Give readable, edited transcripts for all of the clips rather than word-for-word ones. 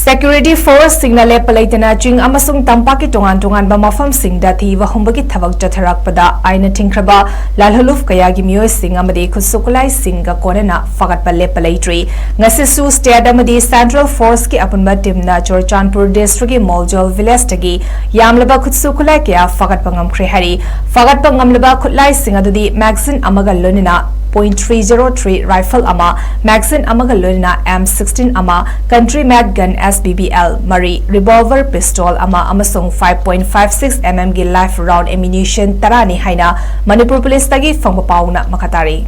Security Force signal lepalaitana ching amasung tampaki tongan mafam singda thiwa humbagi thabak chatharakpada aina thingkraba lalhaluf kayagi miyoi sing amadi khusukulai singa konena fagatpa lepalaitri ngasisu state amadi Central Force ki apunba timna Churachandpur district ki Moljol village tagi yamlaba khusukulai kya fagatpa ngamkhre hari fagatpa ngamlaba khutlai sing adudi magazine amaga lonina .303 rifle ama magazine amaga lonina M16 ama country made gun SBBL Mari revolver pistol ama amasung 5.56 mm gi live round ammunition tarani haina Manipur police tagi fangpa pauna makatari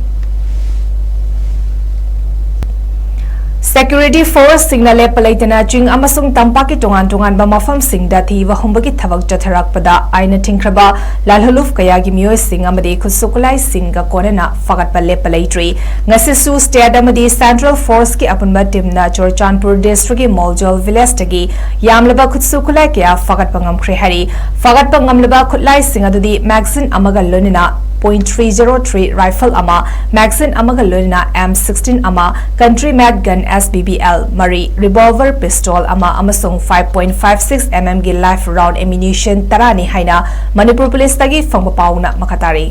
Security Force signal lepalaitana ching amasung tampaki tongan ba mafam singda thiwa humbagi thabak chatharakpada aina thingkraba lalhaluf kayagi miyoi sing amadi khusukulai singa konena fagatpa lepalaitri ngasisu state amadi Central Force ki apunba timna Churachandpur district ki Moljol village tagi yamlaba khusukulai kya fagatpa ngamkhre hari fagatpa ngamlaba khutlai sing adudi magazine amaga lonina .303 rifle ama magazine amaga lonina M16 ama country made gun SBBL Mari revolver pistol ama amasung 5.56 mm gi live round ammunition tarani haina Manipur police tagi fangpa pauna makatari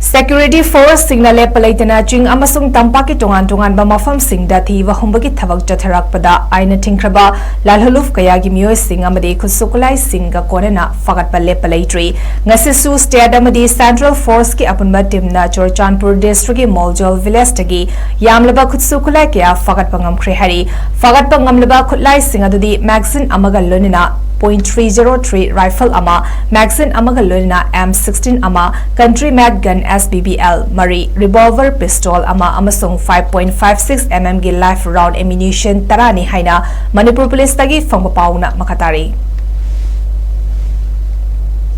Security Force signal lepalaitana ching amasung tampaki tongan ba mafam singda thiwa humbagi thabak chatharakpada aina thingkraba lalhaluf kayagi miyoi sing amadi khusukulai singa konena fagatpa lepalaitri ngasisu state amadi Central Force ki apunba timna Churachandpur district ki Moljol village tagi yamlaba khusukulai kya fagatpa ngamkhre hari fagatpa ngamlaba khutlai sing adudi magazine amaga lonina .303 rifle ama magazine amaga lonina M16 ama country made gun SBBL Mari revolver pistol ama amasung 5.56 mm gi live round ammunition tarani haina Manipur police tagi fangpa pauna makatari